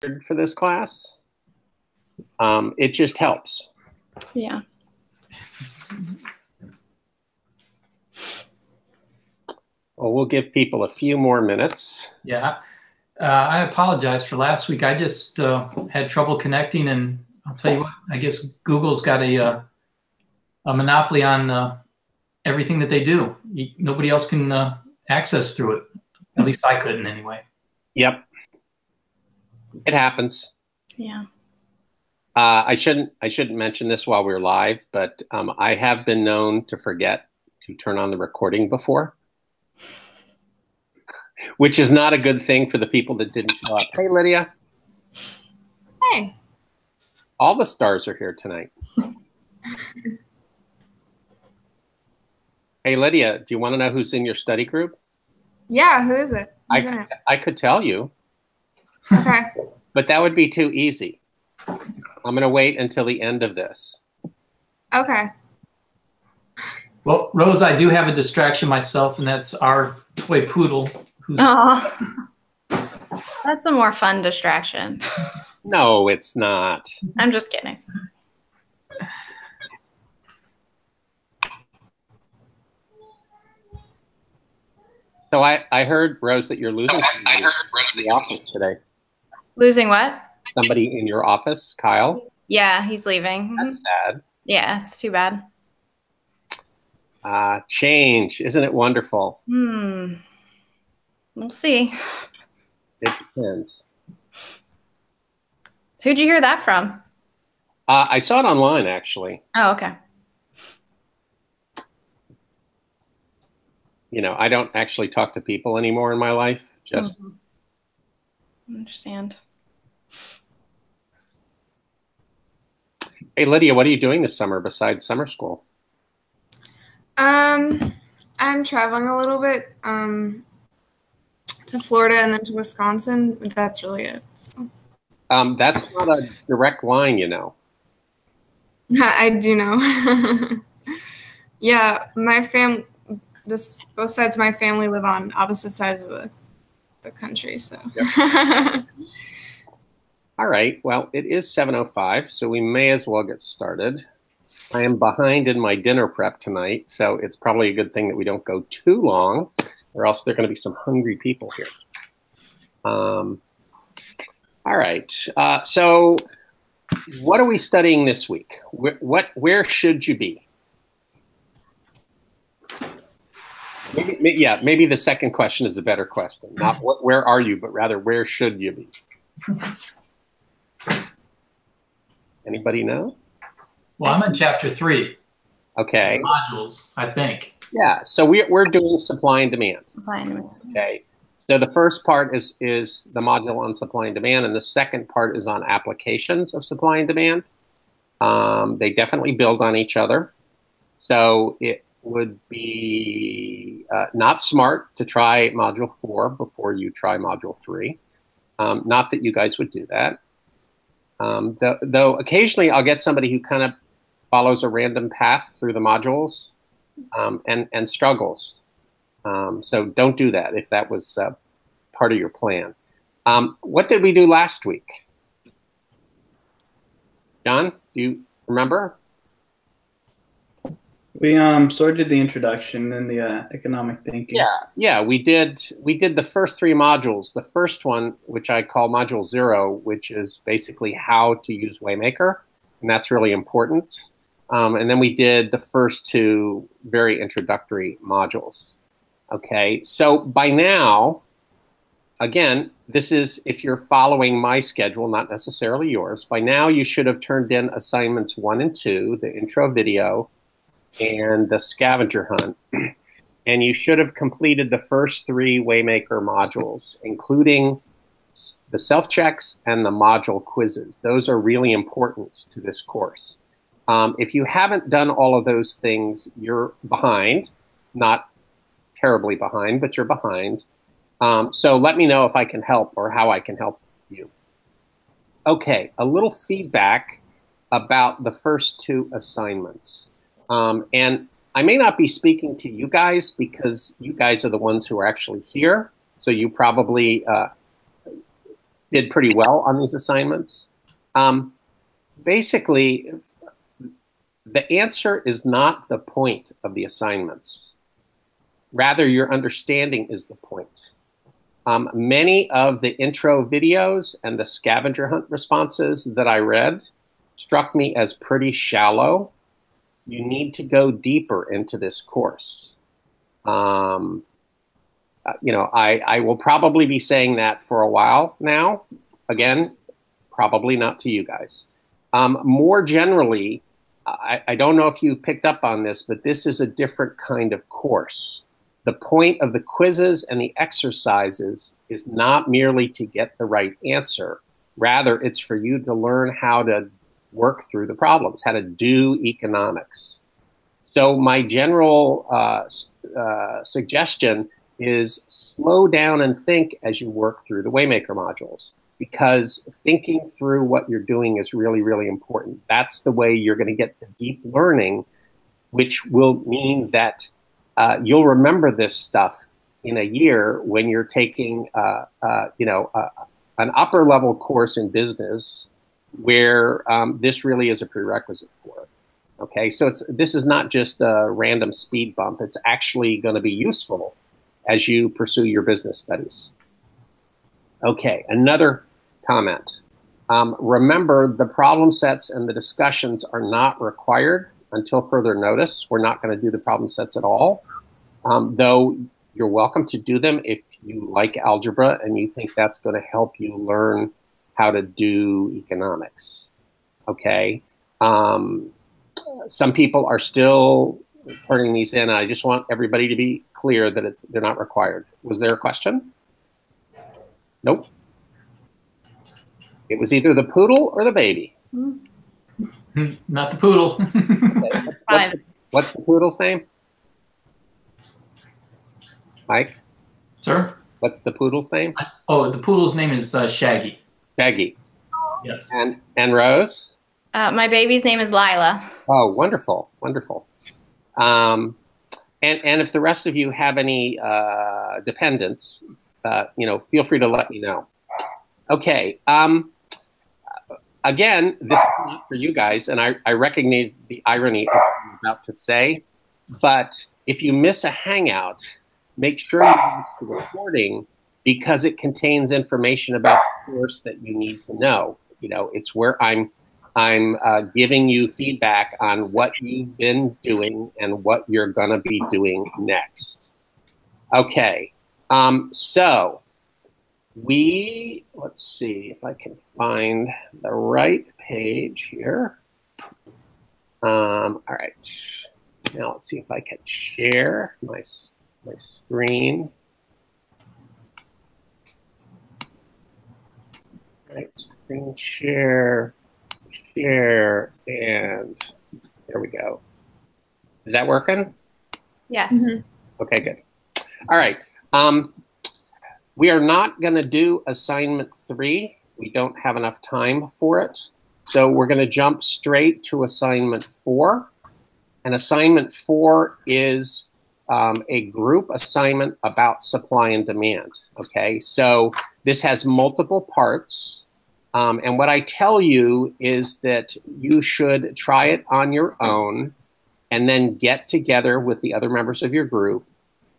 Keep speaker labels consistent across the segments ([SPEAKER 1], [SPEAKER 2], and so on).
[SPEAKER 1] for this class. It just helps.
[SPEAKER 2] Yeah.
[SPEAKER 1] Well, we'll give people a few more minutes.
[SPEAKER 3] Yeah. I apologize for last week. I just had trouble connecting, and I'll tell you what, I guess Google's got a monopoly on everything that they do. Nobody else can access through it. At least I couldn't anyway.
[SPEAKER 1] Yep. It happens.
[SPEAKER 2] Yeah.
[SPEAKER 1] I shouldn't mention this while we're live, but I have been known to forget to turn on the recording before, which is not a good thing for the people that didn't show up. Hey, Lydia.
[SPEAKER 4] Hey.
[SPEAKER 1] All the stars are here tonight. Hey, Lydia, do you want to know who's in your study group?
[SPEAKER 4] Yeah, who is it?
[SPEAKER 1] I could tell you.
[SPEAKER 4] Okay.
[SPEAKER 1] But that would be too easy. I'm going to wait until the end of this.
[SPEAKER 4] Okay.
[SPEAKER 3] Well, Rose, I do have a distraction myself, and that's our toy poodle.
[SPEAKER 2] That's a more fun distraction.
[SPEAKER 1] No, it's not.
[SPEAKER 2] I'm just kidding.
[SPEAKER 1] So I heard, Rose, that you're losing somebody in the office today.
[SPEAKER 2] Losing what?
[SPEAKER 1] Somebody in your office, Kyle?
[SPEAKER 2] Yeah, he's leaving.
[SPEAKER 1] That's sad.
[SPEAKER 2] Yeah, it's too bad.
[SPEAKER 1] Change. Isn't it wonderful?
[SPEAKER 2] We'll see.
[SPEAKER 1] It depends.
[SPEAKER 2] Who'd you hear that from?
[SPEAKER 1] I saw it online, actually.
[SPEAKER 2] Oh, okay.
[SPEAKER 1] You know, I don't actually talk to people anymore in my life. Just
[SPEAKER 2] I understand.
[SPEAKER 1] Hey, Lydia, what are you doing this summer besides summer school?
[SPEAKER 4] I'm traveling a little bit to Florida and then to Wisconsin, but that's really it. So.
[SPEAKER 1] That's not a direct line, you know.
[SPEAKER 4] I do know. Yeah, both sides of my family live on opposite sides of the country, so. Yep.
[SPEAKER 1] All right, well, it is 7:05, so we may as well get started. I am behind in my dinner prep tonight, so it's probably a good thing that we don't go too long, or else there are going to be some hungry people here. All right, so what are we studying this week? Where should you be? Maybe the second question is a better question. Not where are you, but rather where should you be? Anybody know?
[SPEAKER 3] Well, I'm in chapter 3.
[SPEAKER 1] Okay.
[SPEAKER 3] Modules, I think.
[SPEAKER 1] Yeah. So we're doing supply and demand.
[SPEAKER 2] Supply and demand.
[SPEAKER 1] Okay. So the first part is the module on supply and demand, and the second part is on applications of supply and demand. They definitely build on each other. So it would be not smart to try module 4 before you try module 3. Not that you guys would do that. Though occasionally I'll get somebody who kind of follows a random path through the modules and struggles. So don't do that if that was part of your plan. What did we do last week? John, do you remember?
[SPEAKER 5] We sort of did the introduction, then the economic thinking.
[SPEAKER 1] Yeah, we did the first 3 modules. The first one, which I call module 0, which is basically how to use Waymaker, and that's really important. And then we did the first 2 very introductory modules. Okay, so by now, again, this is if you're following my schedule, not necessarily yours. By now, you should have turned in assignments 1 and 2, the intro video, and the scavenger hunt. And you should have completed the first 3 Waymaker modules, including the self-checks and the module quizzes. Those are really important to this course. If you haven't done all of those things, you're behind. Not terribly behind, but you're behind. So let me know if I can help or how I can help you. Okay, a little feedback about the first 2 assignments. And I may not be speaking to you guys because you guys are the ones who are actually here. So you probably did pretty well on these assignments. Basically, the answer is not the point of the assignments. Rather, your understanding is the point. Many of the intro videos and the scavenger hunt responses that I read struck me as pretty shallow. You need to go deeper into this course. You know, I will probably be saying that for a while now. Again, probably not to you guys. More generally, I don't know if you picked up on this, but this is a different kind of course. The point of the quizzes and the exercises is not merely to get the right answer. Rather, it's for you to learn how to work through the problems, how to do economics. So my general suggestion is slow down and think as you work through the Waymaker modules, because thinking through what you're doing is really, really important. That's the way you're going to get the deep learning, which will mean that you'll remember this stuff in a year when you're taking, you know, an upper level course in business where this really is a prerequisite for it. Okay, so this is not just a random speed bump. It's actually going to be useful as you pursue your business studies. Okay, another comment. Remember, the problem sets and the discussions are not required until further notice. We're not going to do the problem sets at all, though you're welcome to do them if you like algebra and you think that's going to help you learn how to do economics. Okay. Some people are still turning these in. I just want everybody to be clear that they're not required. Was there a question? Nope. It was either the poodle or the baby.
[SPEAKER 3] Not the poodle.
[SPEAKER 1] Okay, what's the poodle's name? Mike?
[SPEAKER 3] Sir?
[SPEAKER 1] What's the poodle's name?
[SPEAKER 3] Oh, the poodle's name is Shaggy.
[SPEAKER 1] Shaggy.
[SPEAKER 3] Yes.
[SPEAKER 1] And Rose?
[SPEAKER 2] My baby's name is Lila.
[SPEAKER 1] Oh, wonderful, wonderful. And if the rest of you have any dependents, you know, feel free to let me know. Okay. Again, this is not for you guys, and I recognize the irony of what I'm about to say, but if you miss a Hangout, make sure you watch the recording because it contains information about the course that you need to know. You know, it's where I'm giving you feedback on what you've been doing and what you're going to be doing next. Okay, so let's see if I can find the right page here. All right, now let's see if I can share my screen. All right, screen share, and there we go. Is that working?
[SPEAKER 2] Yes.
[SPEAKER 1] Okay, good. All right. We are not going to do assignment 3. We don't have enough time for it. So we're going to jump straight to assignment 4. And assignment 4 is a group assignment about supply and demand. Okay, so this has multiple parts. And what I tell you is that you should try it on your own and then get together with the other members of your group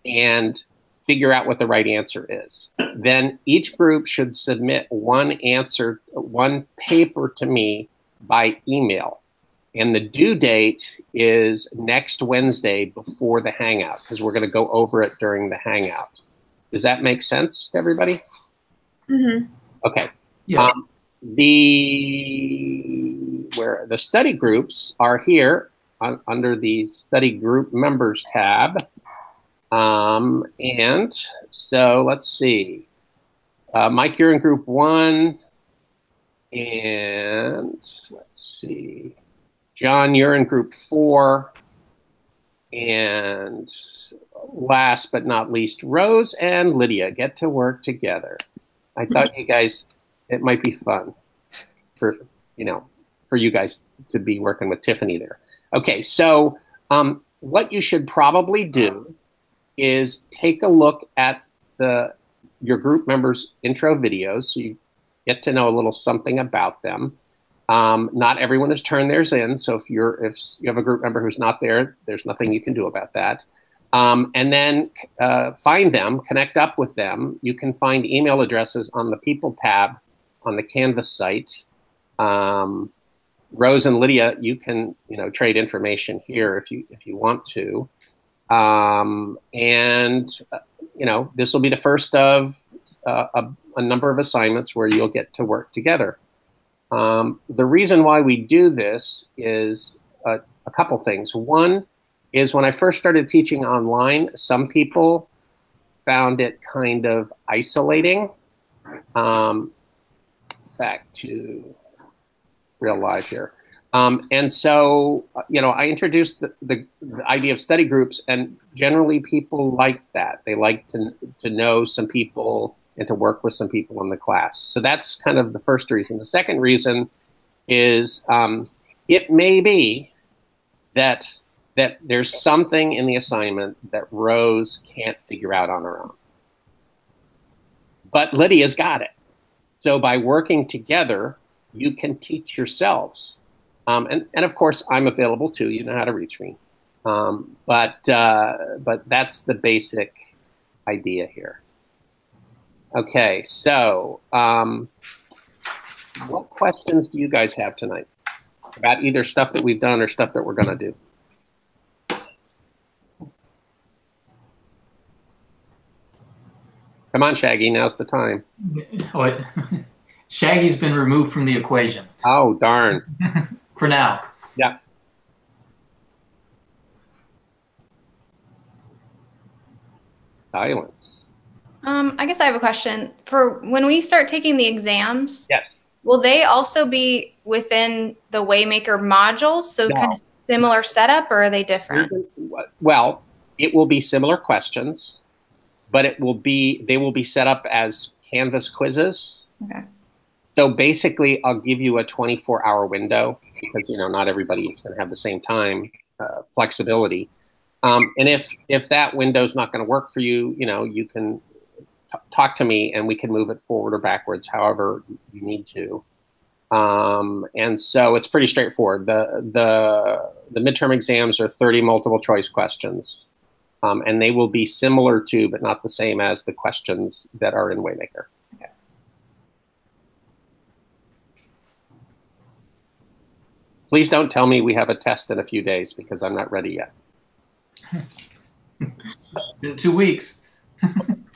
[SPEAKER 1] and figure out what the right answer is. Then each group should submit one paper to me by email. And the due date is next Wednesday before the Hangout, because we're going to go over it during the Hangout. Does that make sense to everybody? Okay.
[SPEAKER 3] Yes.
[SPEAKER 1] The study groups are here under the study group members tab. And so let's see. Mike, you're in group 1. And let's see. John, you're in group 4. And last but not least, Rose and Lydia get to work together. I thought you guys, it might be fun for you guys to be working with Tiffany there. Okay, so what you should probably do is take a look at your group members' intro videos. So get to know a little something about them. Not everyone has turned theirs in, so if you have a group member who's not there, there's nothing you can do about that. And then find them, connect up with them. You can find email addresses on the People tab on the Canvas site. Rose and Lydia, you can trade information here if you want to. This will be the first of a number of assignments where you'll get to work together. The reason why we do this is a couple things. One is when I first started teaching online, some people found it kind of isolating. Back to real life here. And so, I introduced the idea of study groups, and generally people like that. They like to know some people and to work with some people in the class. So that's kind of the first reason. The second reason is it may be that there's something in the assignment that Rose can't figure out on her own. But Lydia's got it. So by working together, you can teach yourselves. And of course, I'm available too. You know how to reach me. But that's the basic idea here. Okay, so what questions do you guys have tonight about either stuff that we've done or stuff that we're going to do? Come on, Shaggy, now's the time.
[SPEAKER 3] Oh, Shaggy's been removed from the equation.
[SPEAKER 1] Oh, darn.
[SPEAKER 3] For now.
[SPEAKER 1] Yeah. Silence.
[SPEAKER 2] I guess I have a question. For when we start taking the exams,
[SPEAKER 1] Yes.
[SPEAKER 2] will they also be within the Waymaker modules? So
[SPEAKER 1] No.
[SPEAKER 2] kind of similar setup, or are they different?
[SPEAKER 1] Well, it will be similar questions, but they will be set up as Canvas quizzes.
[SPEAKER 2] Okay.
[SPEAKER 1] So basically, I'll give you a 24-hour window because not everybody is going to have the same time flexibility. And if that window is not going to work for you, you can talk to me and we can move it forward or backwards, however you need to. And so it's pretty straightforward. The midterm exams are 30 multiple choice questions, and they will be similar to, but not the same as, the questions that are in Waymaker.
[SPEAKER 2] Okay.
[SPEAKER 1] Please don't tell me we have a test in a few days because I'm not ready yet.
[SPEAKER 3] In 2 weeks.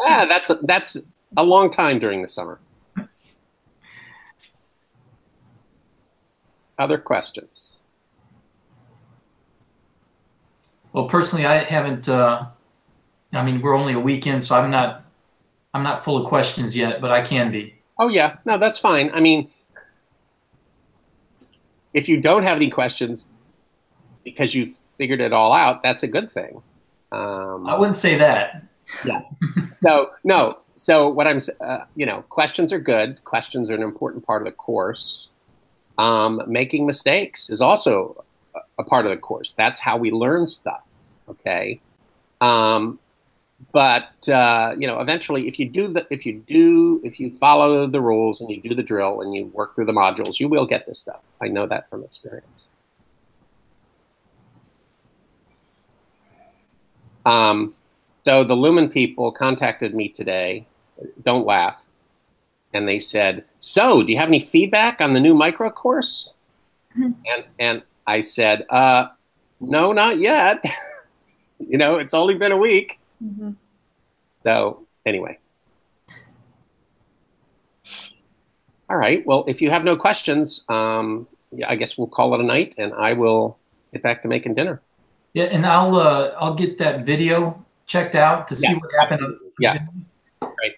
[SPEAKER 1] That's a long time during the summer. Other questions?
[SPEAKER 3] Well, personally, I haven't. We're only a week in, so I'm not full of questions yet, but I can be.
[SPEAKER 1] Oh yeah, no, that's fine. I mean, if you don't have any questions because you figured it all out, that's a good thing.
[SPEAKER 3] I wouldn't say that.
[SPEAKER 1] Yeah. So no. So what I'm, questions are good. Questions are an important part of the course. Making mistakes is also a part of the course. That's how we learn stuff. Okay. But eventually, if you follow the rules and you do the drill and you work through the modules, you will get this stuff. I know that from experience. So the Lumen people contacted me today. Don't laugh. And they said, "So, do you have any feedback on the new micro course?" And I said, "No, not yet." It's only been a week.
[SPEAKER 2] Mm-hmm.
[SPEAKER 1] So anyway. All right. Well, if you have no questions, I guess we'll call it a night, and I will get back to making dinner.
[SPEAKER 3] Yeah, and I'll get that video checked out to see what happened.
[SPEAKER 1] Yeah. Right.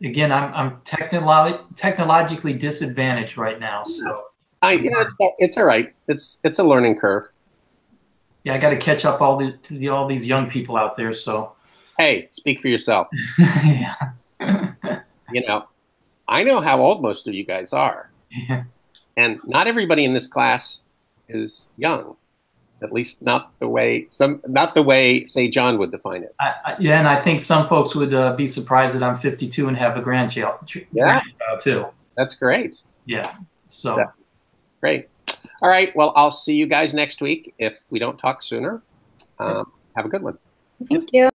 [SPEAKER 3] Again, I'm technologically disadvantaged right now, so.
[SPEAKER 1] It's all right. It's a learning curve.
[SPEAKER 3] Yeah, I got to catch up all these young people out there. So.
[SPEAKER 1] Hey, speak for yourself.
[SPEAKER 3] Yeah.
[SPEAKER 1] I know how old most of you guys are, and not everybody in this class is young. At least not the way say John would define it.
[SPEAKER 3] Yeah, and I think some folks would be surprised that I'm 52 and have a grandchild
[SPEAKER 1] Yeah.
[SPEAKER 3] too.
[SPEAKER 1] That's great.
[SPEAKER 3] Yeah. So.
[SPEAKER 1] Yeah. Great. All right. Well, I'll see you guys next week if we don't talk sooner. Have a good one.
[SPEAKER 2] Thank you.